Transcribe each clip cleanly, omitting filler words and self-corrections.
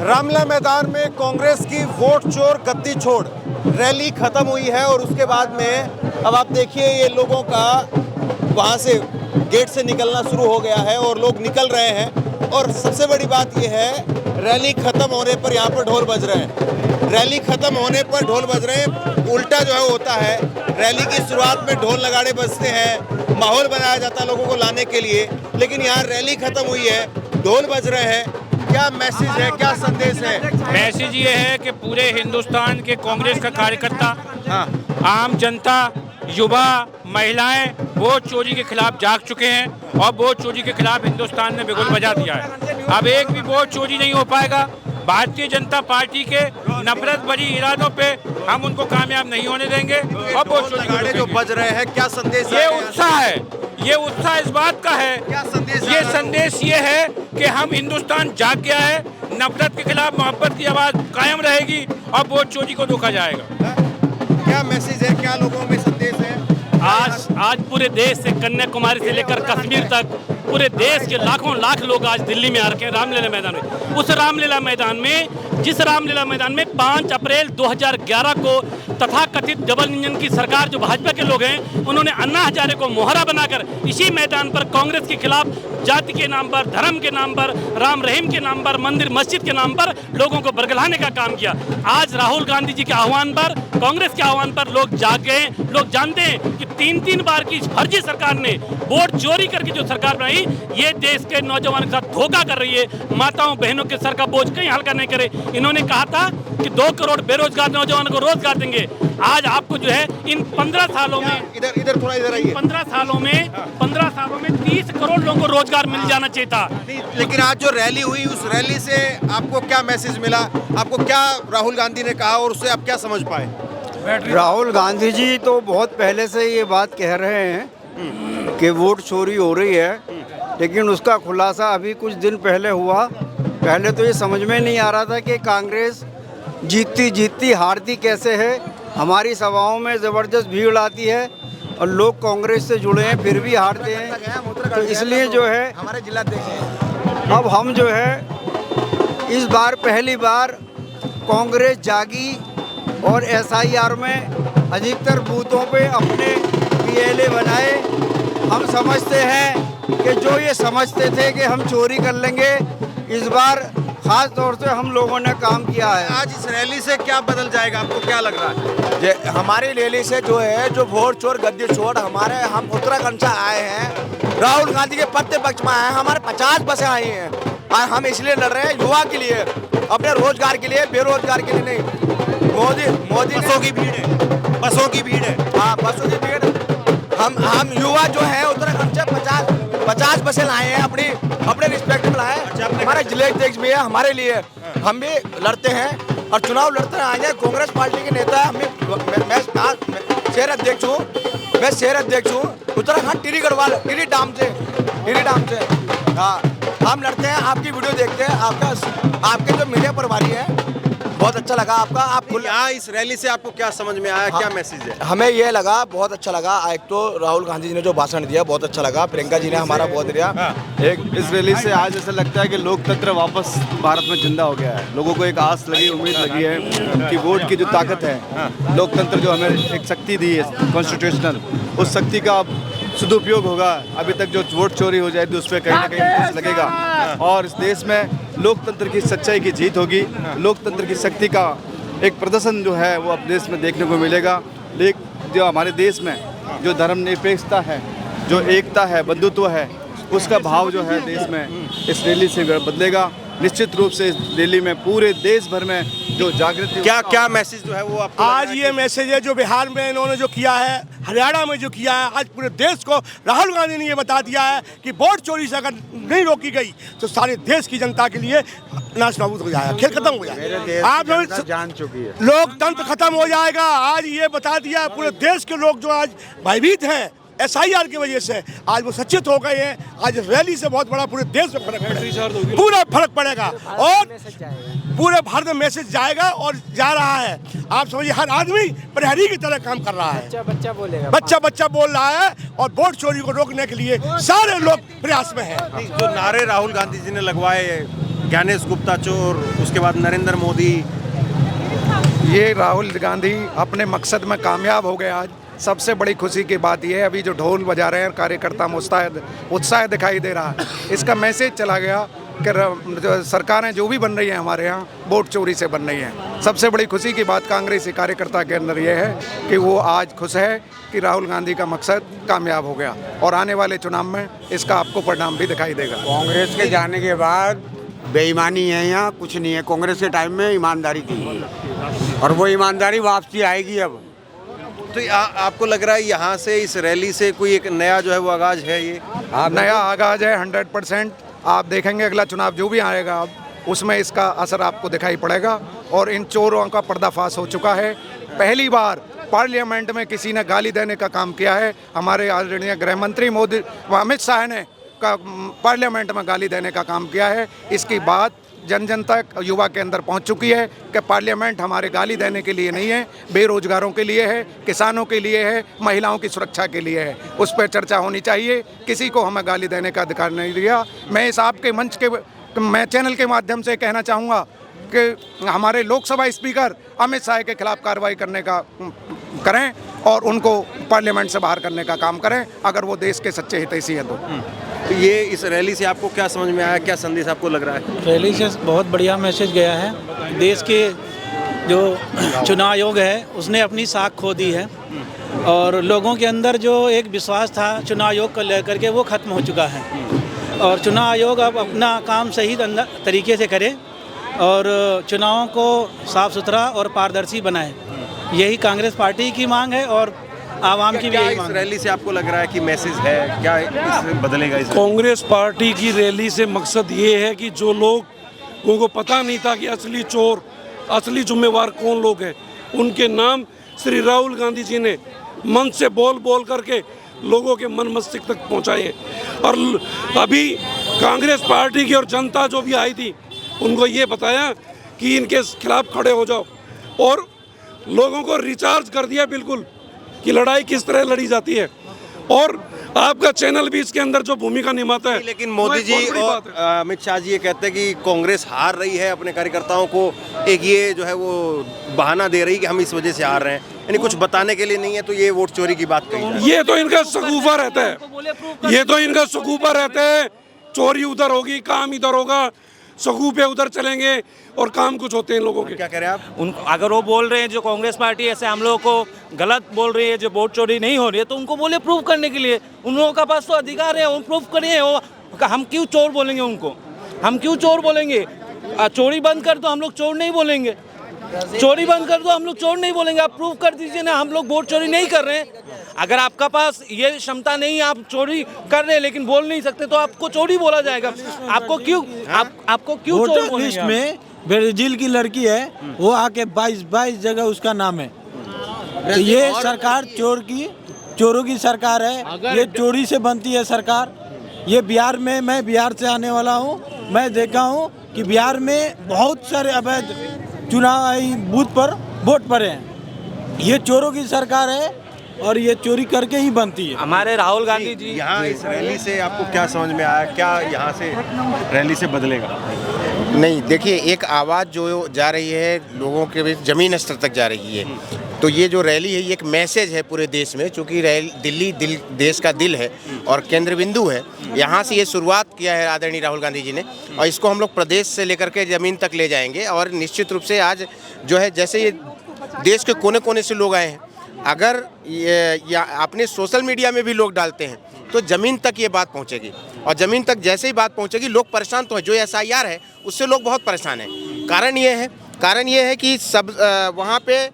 रामलीला मैदान में कांग्रेस की वोट चोर गद्दी छोड़ रैली खत्म हुई है और उसके बाद में अब आप देखिए ये लोगों का वहां से गेट से निकलना शुरू हो गया है और लोग निकल रहे हैं। और सबसे बड़ी बात ये है, रैली खत्म होने पर यहाँ पर ढोल बज रहे हैं। रैली खत्म होने पर ढोल बज रहे हैं। उल्टा जो है होता है, रैली की शुरुआत में ढोल नगाड़े बजते हैं, माहौल बनाया जाता है लोगों को लाने के लिए, लेकिन यहाँ रैली खत्म हुई है, ढोल बज रहे हैं। क्या मैसेज है, क्या संदेश है? मैसेज ये है कि पूरे हिंदुस्तान के कांग्रेस का कार्यकर्ता, आम जनता, युवा, महिलाएं वोट चोरी के खिलाफ जाग चुके हैं और वोट चोरी के खिलाफ हिंदुस्तान ने बिगुल बजा दिया है। अब एक भी वोट चोरी नहीं हो पाएगा। भारतीय जनता पार्टी के नफरत भरी इरादों पे हम उनको कामयाब नहीं होने देंगे। और वोट चोरी जो बज रहे हैं, क्या संदेश ये उत्साह है, ये उत्साह इस बात का है, क्या संदेश? ये संदेश ये है कि हम हिंदुस्तान जाग गया है, नफरत के खिलाफ मोहब्बत की आवाज कायम रहेगी और वोट चोरी को रोका जाएगा। क्या मैसेज है, क्या लोगों में संदेश है? आज पूरे देश से, कन्याकुमारी से लेकर कश्मीर तक पूरे देश के लाखों लाख लोग आज दिल्ली में आ रखे हैं रामलीला मैदान में। उस रामलीला मैदान में, जिस रामलीला मैदान में 5 अप्रैल 2011 को तथाकथित डबल इंजन की सरकार जो भाजपा के लोग हैं, उन्होंने अन्ना हजारे को मोहरा बनाकर इसी मैदान पर कांग्रेस के खिलाफ जाति के नाम पर, धर्म के नाम पर, राम रहीम के नाम पर, मंदिर मस्जिद के नाम पर लोगों को बरगलाने का काम किया। आज राहुल गांधी जी के आह्वान पर, कांग्रेस के आह्वान पर लोग जाग गए। लोग जानते हैं कि 3-3 बार की फर्जी सरकार ने वोट चोरी करके जो सरकार बनाई, ये देश के नौजवानों के साथ धोखा कर रही है। माताओं बहनों के सर का बोझ कहीं हल्का नहीं करे। इन्होंने कहा था कि 2 करोड़ बेरोजगार नौजवानों को रोजगार देंगे। आज आपको जो है इन 15 सालों में, इधर थोड़ा इधर आइए, 15 सालों में 30 करोड़ लोगों को रोजगार मिल जाना चाहिए था। लेकिन आज जो रैली हुई, उस रैली से आपको क्या मैसेज मिला? आपको क्या राहुल गांधी ने कहा और उससे आप क्या समझ पाए? राहुल गांधी जी तो बहुत पहले से ये बात कह रहे हैं कि वोट चोरी हो रही है, लेकिन उसका खुलासा अभी कुछ दिन पहले हुआ। पहले तो ये समझ में नहीं आ रहा था कि कांग्रेस जीतती हारती कैसे है। हमारी सभाओं में ज़बरदस्त भीड़ आती है और लोग कांग्रेस से जुड़े हैं फिर भी हारते हैं। तो इसलिए जो है हमारे जिलाध्यक्ष, अब हम जो है इस बार पहली बार कांग्रेस जागी और SIR में अधिकतर बूथों पे अपने PLA बनाए। हम समझते हैं कि जो ये समझते थे कि हम चोरी कर लेंगे, इस बार खास तौर से हम लोगों ने काम किया है। आज इस रैली से क्या बदल जाएगा, आपको क्या लग रहा है? हमारी रैली से जो है, जो वोट चोर गद्दी छोड़, हम उत्तराखंड से आए हैं, राहुल गांधी के पत्ते पक्ष में आए हैं। हमारे 50 बसें आई हैं और हम इसलिए लड़ रहे हैं, युवा के लिए, अपने रोजगार के लिए, बेरोजगार के लिए नहीं। मोदी बसों की भीड़ है, बसों की भीड़ है। हाँ, बसों की भीड़। हम युवा जो है उत्तराखंड से 50 बसें लाए हैं, अपने रिस्पेक्ट में लाए। हमारे जिलाध्यक्ष भी है हमारे लिए, हम भी लड़ते हैं और चुनाव लड़ते आए हैं। कांग्रेस पार्टी के नेता मैं शहर अध्यक्ष हूँ उत्तराखंड टिहरी गढ़वाल, टिहरी डाम से। हाँ, हम लड़ते हैं, आपकी वीडियो देखते हैं। आपके जो मीडिया प्रभारी है, बहुत अच्छा लगा आपका। आप यहाँ इस रैली से आपको क्या समझ में आया? क्या मैसेज है? हमें ये लगा, बहुत अच्छा लगा। एक तो राहुल गांधी जी ने जो भाषण दिया बहुत अच्छा लगा, प्रियंका जी ने हमारा बहुत दिया। एक इस रैली से आज ऐसा लगता है कि लोकतंत्र वापस भारत में जिंदा हो गया है। लोगों को एक आस लगी, उम्मीद लगी है कि वोट की जो ताकत है, लोकतंत्र जो हमें एक शक्ति दी है कॉन्स्टिट्यूशनल, उस शक्ति का सदुपयोग होगा। अभी तक जो वोट चोरी हो जाए तो उस पर कहीं ना कहीं कुछ लगेगा और इस देश में लोकतंत्र की सच्चाई की जीत होगी। लोकतंत्र की शक्ति का एक प्रदर्शन जो है वो अब देश में देखने को मिलेगा। लेकिन जो हमारे देश में जो धर्मनिरपेक्षता है, जो एकता है, बंधुत्व है, उसका भाव जो है देश में इस रैली से बदलेगा। निश्चित रूप से इस रैली में पूरे देश भर में जो जागृति, क्या मैसेज जो है वो आपको आज ये मैसेज है जो बिहार में इन्होंने जो किया है, हरियाणा में जो किया है, आज पूरे देश को राहुल गांधी ने ये बता दिया है कि वोट चोरी से अगर नहीं रोकी गई तो सारे देश की जनता के लिए नाश नाबूद हो जाएगा, खेल खत्म हो जाएगा। आप लोग जान चुकी है, लोकतंत्र खत्म हो जाएगा। आज ये बता दिया पूरे देश के लोग जो आज भयभीत हैं SIR की वजह से, आज वो सचेत हो गए हैं। आज रैली से बहुत बड़ा पूरे देश में पूरा फर्क पड़ेगा और पूरे भारत में मैसेज जाएगा और जा रहा है। आप समझिए, हर आदमी प्रहरी की तरह काम कर रहा है। बच्चा बोल रहा है और वोट चोरी को रोकने के लिए सारे लोग प्रयास में हैं। जो नारे राहुल गांधी जी ने लगवाए ज्ञानेश गुप्ता चोर, उसके बाद नरेंद्र मोदी। ये राहुल गांधी अपने मकसद में कामयाब हो गए आज। सबसे बड़ी खुशी की बात यह है अभी जो ढोल बजा रहे हैं कार्यकर्ता उत्साह दिखाई दे रहा है। इसका मैसेज चला गया कि जो सरकारें जो भी बन रही हैं हमारे यहाँ वोट चोरी से बन रही हैं। सबसे बड़ी खुशी की बात कांग्रेसी कार्यकर्ता के अंदर यह है कि वो आज खुश है कि राहुल गांधी का मकसद कामयाब हो गया और आने वाले चुनाव में इसका आपको परिणाम भी दिखाई देगा। कांग्रेस के जाने के बाद बेईमानी है, यहाँ कुछ नहीं है। कांग्रेस के टाइम में ईमानदारी थी और वो ईमानदारी वापसी आएगी अब। तो आपको लग रहा है यहाँ से इस रैली से कोई एक नया जो है वो आगाज है? ये नया आगाज है 100%। आप देखेंगे अगला चुनाव जो भी आएगा अब उसमें इसका असर आपको दिखाई पड़ेगा और इन चोरों का पर्दाफाश हो चुका है। पहली बार पार्लियामेंट में किसी ने गाली देने का काम किया है। हमारे आदरणीय गृह मंत्री मोदी अमित शाह ने पार्लियामेंट में गाली देने का काम किया है। इसकी बात जन जन तक युवा के अंदर पहुंच चुकी है कि पार्लियामेंट हमारे गाली देने के लिए नहीं है, बेरोजगारों के लिए है, किसानों के लिए है, महिलाओं की सुरक्षा के लिए है। उस पर चर्चा होनी चाहिए। किसी को हमें गाली देने का अधिकार नहीं दिया। मैं इस आपके मंच के मैं चैनल के माध्यम से कहना चाहूँगा कि हमारे लोकसभा स्पीकर अमित शाह के खिलाफ कार्रवाई करने का करें और उनको पार्लियामेंट से बाहर करने का काम करें अगर वो देश के सच्चे हितैषी हैं तो ये इस रैली से आपको क्या समझ में आया, क्या संदेश आपको लग रहा है? रैली से बहुत बढ़िया मैसेज गया है। देश के जो चुनाव आयोग है उसने अपनी साख खो दी है और लोगों के अंदर जो एक विश्वास था चुनाव आयोग को लेकर के वो खत्म हो चुका है और चुनाव आयोग अब अपना काम सही तरीके से करे और चुनावों को साफ सुथरा और पारदर्शी बनाए। यही कांग्रेस पार्टी की मांग है और आवाम की भी यही मांग है। इस रैली से आपको लग रहा है कि मैसेज है, क्या इससे बदलेगा? इस कांग्रेस पार्टी की रैली से मकसद ये है कि जो लोगों को पता नहीं था कि असली चोर, असली जिम्मेवार कौन लोग हैं, उनके नाम श्री राहुल गांधी जी ने मन से बोल करके लोगों के मन मस्तिष्क तक पहुंचाए। और अभी कांग्रेस पार्टी की और जनता जो भी आई थी उनको ये बताया कि इनके खिलाफ खड़े हो जाओ और लोगों को रिचार्ज कर दिया बिल्कुल कि लड़ाई किस तरह लड़ी जाती है और आपका चैनल भी इसके अंदर जो भूमिका निभाता है। लेकिन मोदी जी और अमित शाह जी ये कहते हैं कि कांग्रेस हार रही है, अपने कार्यकर्ताओं को एक ये जो है वो बहाना दे रही है कि हम इस वजह से हार रहे हैं, यानी कुछ बताने के लिए नहीं है, तो ये वोट चोरी की बात कही जाए। ये तो इनका शकूफा रहता है, ये तो इनका शकूफा रहता है। चोरी उधर होगी, काम इधर होगा, शकूफे उधर चलेंगे और काम कुछ होते हैं लोगों के। क्या कह रहे हैं आप? उनको अगर वो बोल रहे हैं जो कांग्रेस पार्टी ऐसे हम लोगों को गलत बोल रही है, जो वोट चोरी नहीं हो रही है, तो उनको बोले प्रूव करने के लिए। उन लोगों का पास तो अधिकार है, वो प्रूव करिए। हम क्यों चोर बोलेंगे उनको? हम क्यों चोर बोलेंगे? चोरी बंद कर दो, हम लोग चोर नहीं बोलेंगे। चोरी बंद कर दो, हम लोग चोर नहीं बोलेंगे। आप प्रूव कर दीजिए ना, हम लोग वोट चोरी नहीं कर रहे हैं। अगर आपका पास ये क्षमता नहीं, आप चोरी कर रहे हैं लेकिन बोल नहीं सकते, तो आपको चोरी बोला जाएगा। आपको क्यों चोर बोलेंगे? लिस्ट में ब्राजील की लड़की है, वो आके 22 जगह उसका नाम है। तो ये सरकार चोरों की सरकार है। ये चोरी से बनती है सरकार। ये बिहार में, मैं बिहार से आने वाला हूँ, मैं देखा हूँ कि बिहार में बहुत सारे अवैध चुनाव बूथ पर वोट पड़े हैं। ये चोरों की सरकार है और ये चोरी करके ही बनती है। हमारे राहुल गांधी जी यहाँ इस रैली से आपको क्या समझ में आया, क्या यहाँ से रैली से बदलेगा? नहीं, देखिए, एक आवाज़ जो जा रही है लोगों के बीच, ज़मीन स्तर तक जा रही है। तो ये जो रैली है ये एक मैसेज है पूरे देश में, चूँकि दिल्ली देश का दिल है और केंद्र बिंदु है। यहाँ से ये शुरुआत किया है आदरणीय राहुल गांधी जी ने और इसको हम लोग प्रदेश से लेकर के ज़मीन तक ले जाएंगे। और निश्चित रूप से आज जो है, जैसे ये देश के कोने कोने से लोग आए हैं, अगर ये अपने सोशल मीडिया में भी लोग डालते हैं तो ज़मीन तक ये बात पहुंचेगी और ज़मीन तक जैसे ही बात पहुंचेगी, लोग परेशान तो है। जो SIR है उससे लोग बहुत परेशान हैं। कारण ये है कि सब वहाँ पे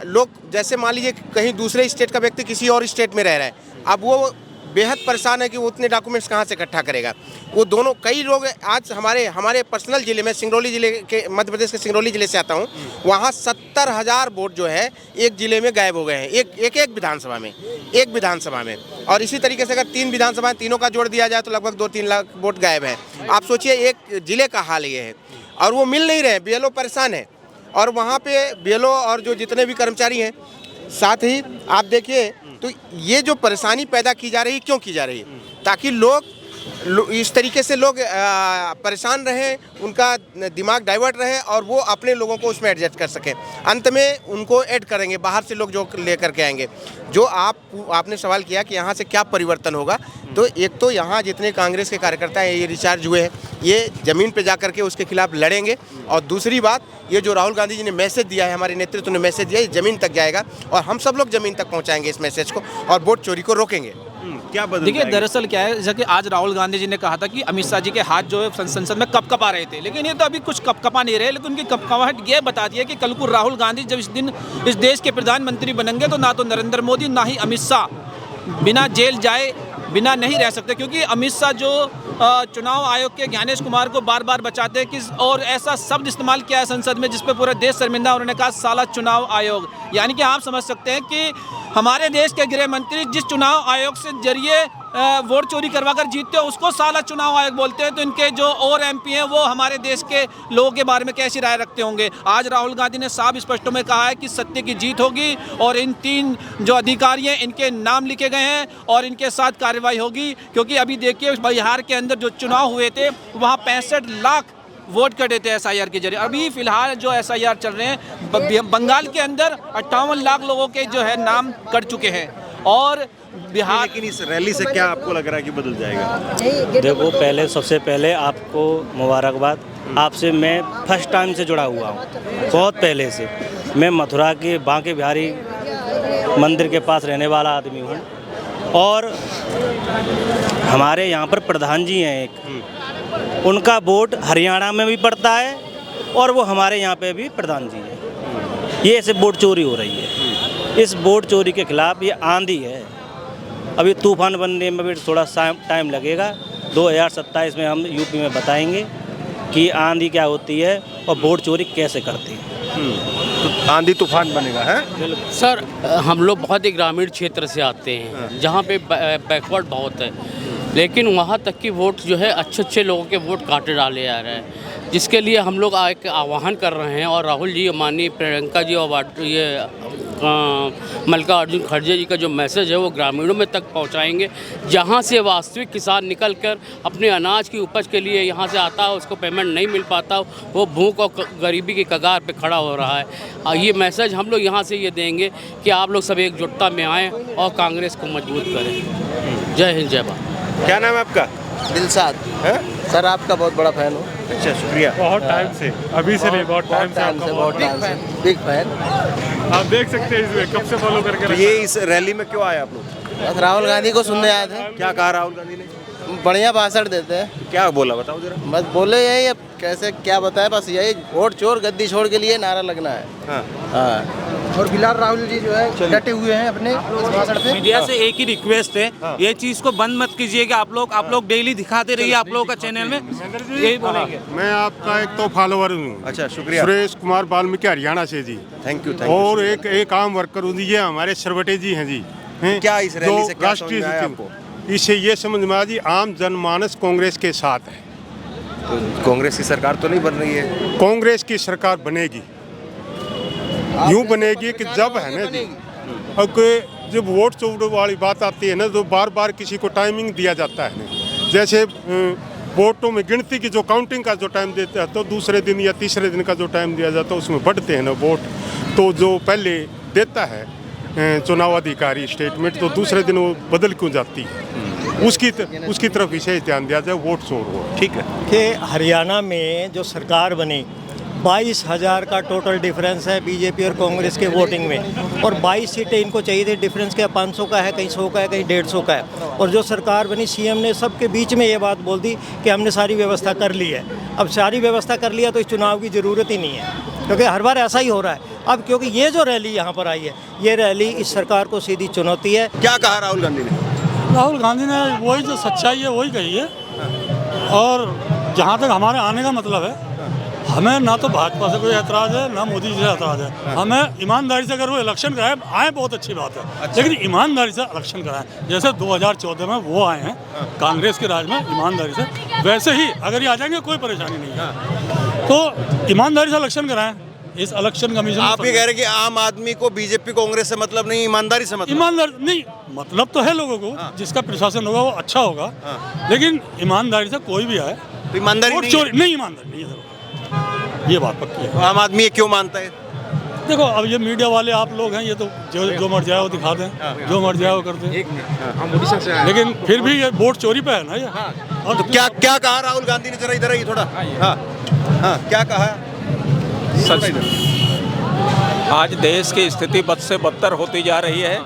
लोग, जैसे मान लीजिए कहीं दूसरे स्टेट का व्यक्ति किसी और स्टेट में रह रहा है, अब वो बेहद परेशान है कि वो उतने डॉक्यूमेंट्स कहाँ से इकट्ठा करेगा। वो दोनों, कई लोग आज हमारे पर्सनल ज़िले में, सिंगरौली ज़िले के, मध्य प्रदेश के सिंगरौली ज़िले से आता हूँ, वहाँ 70,000 वोट जो है एक ज़िले में गायब हो गए हैं, एक विधानसभा में। और इसी तरीके से अगर 3 विधानसभाएं, तीनों का जोड़ दिया जाए तो लगभग 2-3 लाख वोट गायब हैं। आप सोचिए, एक ज़िले का हाल ये है और वो मिल नहीं रहे। BLO परेशान है और वहाँ पे BLO और जो जितने भी कर्मचारी हैं, साथ ही आप देखिए, तो ये जो परेशानी पैदा की जा रही है, क्यों की जा रही है? ताकि लोग इस तरीके से लोग परेशान रहे, उनका दिमाग डाइवर्ट रहे और वो अपने लोगों को उसमें एडजस्ट कर सकें। अंत में उनको ऐड करेंगे, बाहर से लोग जो लेकर के आएंगे। जो आपने सवाल किया कि यहाँ से क्या परिवर्तन होगा, तो एक तो यहाँ जितने कांग्रेस के कार्यकर्ता हैं ये रिचार्ज हुए हैं, ये ज़मीन पे जा कर के उसके खिलाफ लड़ेंगे। और दूसरी बात, ये जो राहुल गांधी जी ने मैसेज दिया है, हमारे नेतृत्व ने मैसेज दिया है, ये ज़मीन तक जाएगा और हम सब लोग ज़मीन तक पहुँचाएंगे इस मैसेज को और वोट चोरी को रोकेंगे। क्या बदल देखिए, दरअसल क्या है, जैसे कि आज राहुल गांधी जी ने कहा था कि अमित शाह जी के हाथ जो है संसद में कपकपा रहे थे, लेकिन ये तो अभी कुछ कपकपा नहीं रहे, लेकिन उनकी कपकपाहट ये बताती है कि कल को राहुल गांधी जब इस दिन इस देश के प्रधानमंत्री बनेंगे तो ना तो नरेंद्र मोदी ना ही अमित शाह बिना जेल जाए बिना नहीं रह सकते, क्योंकि अमित शाह जो चुनाव आयोग के ज्ञानेश कुमार को बार बार बचाते हैं कि और ऐसा शब्द इस्तेमाल किया है संसद में जिस पे पूरा देश शर्मिंदा। उन्होंने कहा साला चुनाव आयोग, यानी कि आप समझ सकते हैं कि हमारे देश के गृह मंत्री जिस चुनाव आयोग से जरिए वोट चोरी करवा कर जीतते हो उसको साला चुनाव आयोग बोलते हैं, तो इनके जो और एमपी हैं वो हमारे देश के लोगों के बारे में कैसी राय रखते होंगे। आज राहुल गांधी ने साफ स्पष्टों में कहा है कि सत्य की जीत होगी और इन 3 जो अधिकारी हैं इनके नाम लिखे गए हैं और इनके साथ कार्रवाई होगी, क्योंकि अभी देखिए बिहार के अंदर जो चुनाव हुए थे वहाँ 65 लाख वोट कटे थे SIR के जरिए। अभी फिलहाल जो SIR चल रहे हैं बंगाल के अंदर 58 लाख लोगों के जो है नाम कट चुके हैं और बिहार। लेकिन इस रैली से क्या आपको लग रहा है कि बदल जाएगा? देखो, पहले सबसे पहले आपको मुबारकबाद। आपसे मैं फर्स्ट टाइम से जुड़ा हुआ हूँ, बहुत पहले से। मैं मथुरा के बांके बिहारी मंदिर के पास रहने वाला आदमी हूँ और हमारे यहाँ पर प्रधान जी हैं एक, उनका वोट हरियाणा में भी पड़ता है और वो हमारे यहाँ पे भी प्रधान जी हैं। ये ऐसे वोट चोरी हो रही है। इस वोट चोरी के खिलाफ ये आंधी है। अभी तूफान बनने में भी थोड़ा टाइम लगेगा। 2027 में हम यूपी में बताएंगे कि आंधी क्या होती है और वोट चोरी कैसे करती है। तो आंधी तूफान बनेगा है सर। हम लोग बहुत ही ग्रामीण क्षेत्र से आते हैं जहाँ पे बैकवर्ड बहुत है, लेकिन वहाँ तक की वोट जो है अच्छे लोगों के वोट काटे डाले जा रहे हैं, जिसके लिए हम लोग एक आह्वान कर रहे हैं। और राहुल जी, माननीय प्रियंका जी और ये मल्लिकार्जुन खड़गे जी का जो मैसेज है वो ग्रामीणों में तक पहुंचाएंगे, जहां से वास्तविक किसान निकलकर अपने अनाज की उपज के लिए यहां से आता है, उसको पेमेंट नहीं मिल पाता, वो भूख और गरीबी की कगार पे खड़ा हो रहा है। ये मैसेज हम लोग यहां से ये देंगे कि आप लोग सब एकजुटता में आएँ और कांग्रेस को मजबूत करें। जय हिंद, जय भारत। क्या नाम है आपका? दिलशाद है सर, आपका बहुत बड़ा फैन हो। अच्छा, शुक्रिया। बहुत टाइम से, अभी से नहीं, बहुत टाइम से बिग फैन। आप देख सकते हैं इसमें कब से फॉलो करके तो ये इस रैली में क्यों आए आप लोग? राहुल गांधी को सुनने आए थे। क्या कहा राहुल गांधी ने? बढ़िया भाषण देते हैं। क्या बोला बताओ जरा। बस बोले यही, अब कैसे क्या बताए, बस यही वोट चोर गद्दी छोड़ के लिए नारा लगना है। हाँ। और फिलहाल राहुल जी जो है डटे हुए हैं अपने इस भाषण पे। मीडिया से एक ही रिक्वेस्ट है, ये चीज को बंद मत कीजिएगा। आप लोग डेली दिखाते रहिए आप लोगों का चैनल में, यही बोलेंगे। मैं आपका एक तो फॉलोवर हूँ। अच्छा, शुक्रिया। सुरेश कुमार वाल्मीकि, हरियाणा से जी। Thank you. और एक आम वर्कर हूँ जी, ये हमारे सरवटे जी हैं जी। क्या इस रैली से क्या समझ में आया आपको? इससे ये समझ में आया जी, आम जनमानस कांग्रेस के साथ है। तो कांग्रेस की सरकार तो नहीं बन रही है? कांग्रेस की सरकार बनेगी, यूं बनेगी कि जब है ना जी, अब जब वोट चोरी वाली बात आती है ना तो बार बार किसी को टाइमिंग दिया जाता है ना। जैसे वोटों में गिनती की जो काउंटिंग का जो टाइम देते हैं तो दूसरे दिन या तीसरे दिन का जो टाइम दिया जाता है उसमें बढ़ते हैं ना वोट, तो जो पहले देता है चुनाव अधिकारी स्टेटमेंट तो दूसरे दिन वो बदल क्यों जाती है, उसकी तरफ विशेष ध्यान दिया जाए, वोट चोर हो। ठीक है कि हरियाणा में जो सरकार बनी 22,000 का टोटल डिफरेंस है बीजेपी और कांग्रेस के वोटिंग में, और 22 सीटें इनको चाहिए थी। डिफरेंस क्या 500 का है, कहीं 100 का है, कहीं 150 का है। और जो सरकार बनी सीएम ने सबके बीच में ये बात बोल दी कि हमने सारी व्यवस्था कर ली है। अब सारी व्यवस्था कर लिया तो इस चुनाव की ज़रूरत ही नहीं है, क्योंकि हर बार ऐसा ही हो रहा है। अब क्योंकि ये जो रैली यहाँ पर आई है, ये रैली इस सरकार को सीधी चुनौती है। क्या कहा राहुल गांधी ने? राहुल गांधी ने वही जो सच्चाई है वही कही है। और जहाँ तक हमारे आने का मतलब है, हमें ना तो भाजपा से कोई ऐतराज़ है ना मोदी जी से ऐतराज़ है। हमें ईमानदारी से अगर वो इलेक्शन कराए आए बहुत अच्छी बात है, लेकिन ईमानदारी से इलेक्शन कराएं। जैसे 2014 में वो आए हैं कांग्रेस के राज में ईमानदारी से, वैसे ही अगर ये आ जाएंगे कोई परेशानी नहीं है। तो ईमानदारी से इलेक्शन कराएं, इस इलेक्शन कमीशन आप ये कह रहे हैं कि आम आदमी को बीजेपी कांग्रेस से मतलब नहीं, ईमानदारी से मतलब? ईमानदार नहीं, मतलब तो है लोगों को, जिसका प्रशासन होगा वो अच्छा होगा, लेकिन ईमानदारी से कोई भी आए तो ईमानदारी वोट नहीं चोरी है। नहीं, ईमानदारी नहीं है, ये बात पक्की है। तो आम आदमी ये क्यों मानता है? देखो अब ये मीडिया वाले आप लोग हैं, ये तो जो मर जाए वो दिखा दें, जो मर जाए वो कर दें, लेकिन फिर भी ये वोट चोरी पे है ना ये। और तो क्या क्या कहा राहुल गांधी ने, जरा इधर आइए थोड़ा। हाँ, क्या कहा? आज देश की स्थिति बद से बदतर होती जा रही है।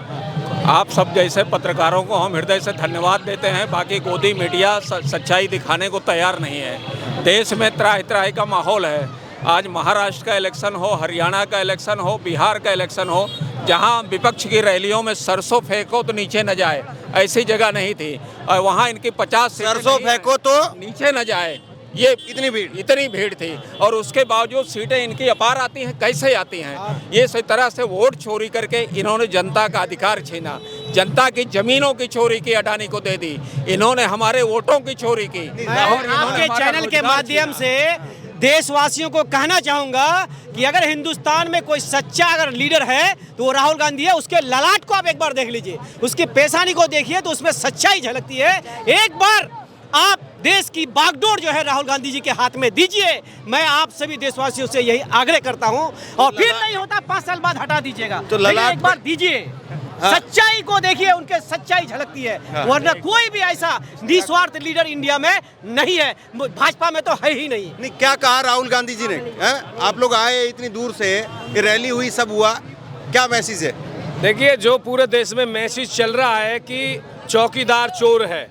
आप सब जैसे पत्रकारों को हम हृदय से धन्यवाद देते हैं, बाकी गोदी मीडिया सच्चाई दिखाने को तैयार नहीं है। देश में त्राही त्राही का माहौल है। आज महाराष्ट्र का इलेक्शन हो, हरियाणा का इलेक्शन हो, बिहार का इलेक्शन हो, जहां विपक्ष की रैलियों में सरसों फेंको तो नीचे न जाए, ऐसी जगह नहीं थी। और वहां इनकी 50 सरसों फेंको तो नीचे न जाए, ये इतनी भीड़ थी। और उसके बावजूद सीटें इनकी अपार आती हैं, कैसे आती हैं? ये इस तरह से वोट चोरी करके इन्होंने जनता का अधिकार छीना, जनता की जमीनों की चोरी की अडानी को दे दी, इन्होंने हमारे वोटों की चोरी की। आपके चैनल के माध्यम से देशवासियों को कहना चाहूंगा कि अगर हिंदुस्तान में कोई सच्चा अगर लीडर है तो वो राहुल गांधी है। उसके ललाट को आप एक बार देख लीजिए, उसकी पेशानी को देखिए तो उसमें सच्चाई झलकती है। एक बार आप देश की बागडोर जो है राहुल गांधी जी के हाथ में दीजिए। मैं आप सभी देशवासियों से यही आग्रह करता हूं, और फिर नहीं होता 5 साल बाद हटा दीजिएगा, तो ललाट एक बार दीजिए। सच्चाई को देखिए, उनके सच्चाई झलकती है, वरना कोई भी ऐसा निस्वार्थ लीडर इंडिया में नहीं है, भाजपा में तो है ही नहीं। क्या कहा राहुल गांधी जी ने? आप लोग आए इतनी दूर से, ये रैली हुई, सब हुआ, क्या मैसेज है? देखिए, जो पूरे देश में मैसेज चल रहा है कि चौकीदार चोर है,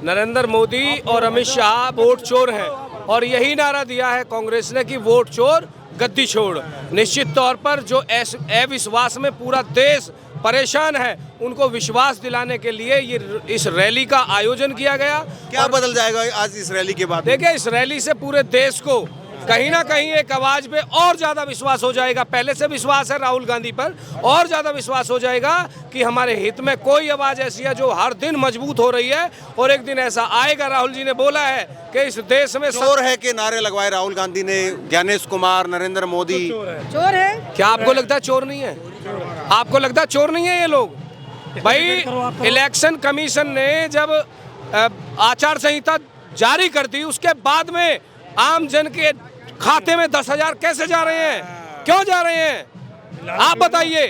नरेंद्र मोदी और अमित शाह वोट चोर हैं, और यही नारा दिया है कांग्रेस ने कि वोट चोर गद्दी छोड़। निश्चित तौर पर जो अविश्वास में पूरा देश परेशान है, उनको विश्वास दिलाने के लिए ये इस रैली का आयोजन किया गया। क्या बदल जाएगा आज इस रैली के बाद? देखिए, इस रैली से पूरे देश को कहीं ना कहीं एक आवाज पे और ज्यादा विश्वास हो जाएगा। पहले से विश्वास है राहुल गांधी पर, और ज्यादा विश्वास हो जाएगा कि हमारे हित में कोई आवाज ऐसी है जो हर दिन मजबूत हो रही है, और एक दिन ऐसा आएगा। राहुल जी ने बोला है कि इस देश में चोर है के नारे लगवाए राहुल गांधी ने, ज्ञानेश कुमार, नरेंद्र मोदी। चोर है? क्या आपको लगता है चोर नहीं है? आपको लगता है चोर नहीं है ये लोग? भाई, इलेक्शन कमीशन ने जब आचार संहिता जारी कर दी, उसके बाद में आम जन के खाते में 10,000 कैसे जा रहे हैं, क्यों जा रहे हैं? आप बताइए,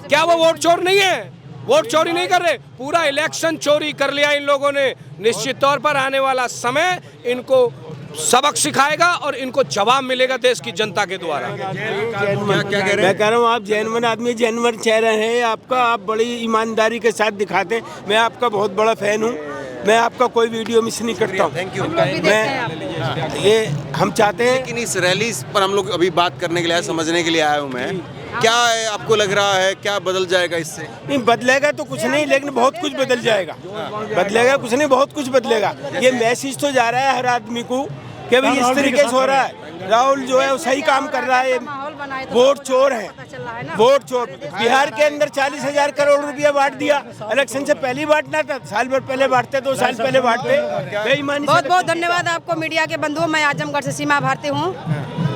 क्या वो वोट चोर नहीं है? वोट चोरी नहीं कर रहे, पूरा इलेक्शन चोरी कर लिया इन लोगों ने। निश्चित तौर पर आने वाला समय इनको सबक सिखाएगा और इनको जवाब मिलेगा देश की जनता के द्वारा। क्या कह रहे हैं? मैं कह रहा हूँ, आप जेन्युइन आदमी, जेन्युइन चेहरा हैं आपका, आप बड़ी ईमानदारी के साथ दिखाते हैं। मैं आपका बहुत बड़ा फैन हूँ, मैं आपका कोई वीडियो मिस नहीं करता हूँ। Thank you. मैं ये हम चाहते हैं, लेकिन इस रैली पर हम लोग अभी बात करने के लिए, समझने के लिए आया हूँ मैं। क्या है, आपको लग रहा है क्या बदल जाएगा इससे? नहीं बदलेगा तो कुछ नहीं, लेकिन बहुत कुछ बदल जाएगा। बदलेगा कुछ नहीं, बहुत कुछ बदलेगा। ये मैसेज तो जा रहा है हर आदमी को कि भाई इस तरीके से हो रहा है। राहुल जो है वो सही काम कर रहा है। वोट चोर है, वोट चोर। बिहार के अंदर 40,000 करोड़ रुपया बांट दिया, इलेक्शन से पहले बांटना था, साल भर पहले बांटते, 2 साल पहले बांटते। बेईमानी। बहुत बहुत धन्यवाद आपको मीडिया के बंधुओं। मैं आजमगढ़ से सीमा भारती हूँ,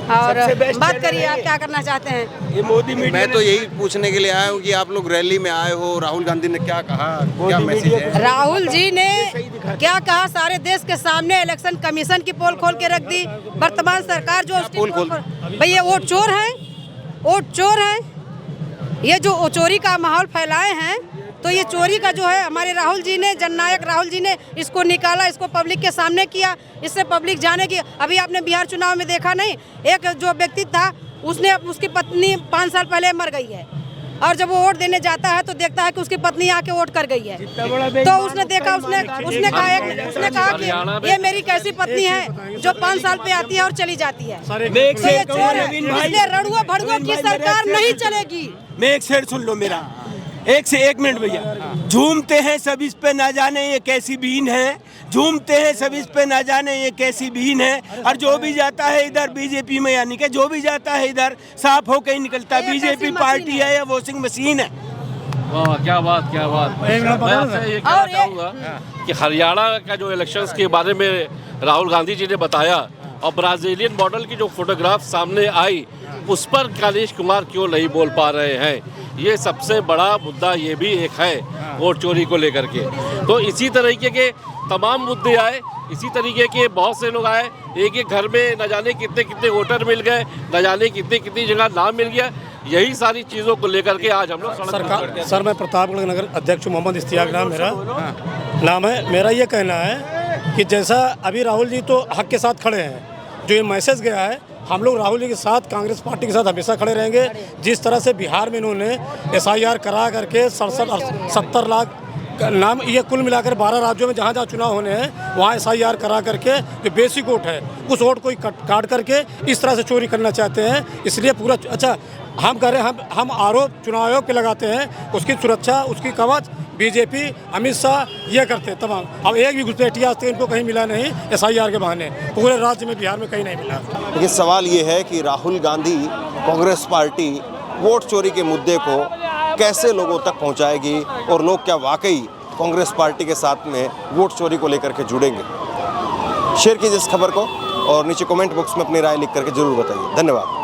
और बात करिए, आप क्या करना चाहते हैं? ये मोदी मीडिया। मैं तो यही पूछने के लिए आया हूँ कि आप लोग रैली में आए हो, राहुल गांधी ने क्या कहा, क्या मैसेज है? राहुल जी ने क्या कहा? सारे देश के सामने इलेक्शन कमीशन की पोल खोल के रख दी। वर्तमान सरकार जो भाई ये वोट चोर है, वोट चोर है। ये जो चोरी का माहौल फैलाए हैं, तो ये चोरी का जो है हमारे राहुल जी ने, जननायक राहुल जी ने इसको निकाला, इसको पब्लिक के सामने किया। इससे पब्लिक जानेगी। अभी आपने बिहार चुनाव में देखा नहीं, एक जो व्यक्ति था, उसने उसकी पत्नी 5 साल पहले मर गई है, और जब वो वोट देने जाता है तो देखता है कि उसकी पत्नी आके वोट कर गई है। तो उसने देखा, उसने कहा कि ये मेरी कैसी पत्नी है जो 5 साल पे आती है और चली जाती है। तो ये चोर है, इसलिए रड़ुआ भड़ुआ की सरकार नहीं चलेगी। मैं एक शेर सुन लो मेरा, एक से 1 मिनट भैया। झूमते हैं सब इस पे, ना जाने ये कैसी बीन है। झूमते हैं सब इस पे, ना जाने ये कैसी बीन है। और जो भी जाता है इधर बीजेपी में, यानी कि जो भी जाता है इधर साफ होकर ही निकलता है। बीजेपी पार्टी है या वॉशिंग मशीन है? वाह, क्या बात, क्या बात। मैं आपसे ये कहना चाहूँगा कि हरियाणा का जो इलेक्शंस के बारे में राहुल गांधी जी ने बताया, और ब्राज़ीलियन मॉडल की जो फोटोग्राफ सामने आई उस पर नीतीश कुमार क्यों नहीं बोल पा रहे हैं, ये सबसे बड़ा मुद्दा ये भी एक है वोट चोरी को लेकर के। तो इसी तरीके के तमाम मुद्दे आए, इसी तरीके के बहुत से लोग आए, एक एक घर में न जाने कितने कितने वोटर मिल गए, न जाने कितनी कितनी जगह नाम मिल गया। यही सारी चीज़ों को लेकर के आज हम लोग सर मैं प्रतापगढ़ नगर अध्यक्ष मोहम्मद इश्तियाक नाम नाम है। मेरा ये कहना है कि जैसा अभी राहुल जी तो हक के साथ खड़े हैं, जो ये मैसेज गया है हम लोग राहुल जी के साथ, कांग्रेस पार्टी के साथ हमेशा खड़े रहेंगे। जिस तरह से बिहार में इन्होंने SIR करा करके 67 लाख नाम, ये कुल मिलाकर 12 राज्यों में जहाँ जहाँ चुनाव होने हैं वहाँ SIR करा करके जो बेसिक वोट है उस वोट को काट करके इस तरह से चोरी करना चाहते हैं। इसलिए पूरा अच्छा हम कह रहे हैं, हम आरोप चुनाव आयोग पे लगाते हैं, उसकी सुरक्षा, उसकी कवच बीजेपी अमित शाह ये करते हैं तमाम। अब एक भी घुसपैठिया आज तक इनको कहीं मिला नहीं SIR के बहाने, पूरे राज्य में बिहार में कहीं नहीं मिला। लेकिन सवाल ये है कि राहुल गांधी कांग्रेस पार्टी वोट चोरी के मुद्दे को कैसे लोगों तक पहुंचाएगी और लोग क्या वाकई कांग्रेस पार्टी के साथ में वोट चोरी को लेकर के जुड़ेंगे। शेयर कीजिए इस खबर को और नीचे कमेंट बॉक्स में अपनी राय लिख करके जरूर बताइए। धन्यवाद।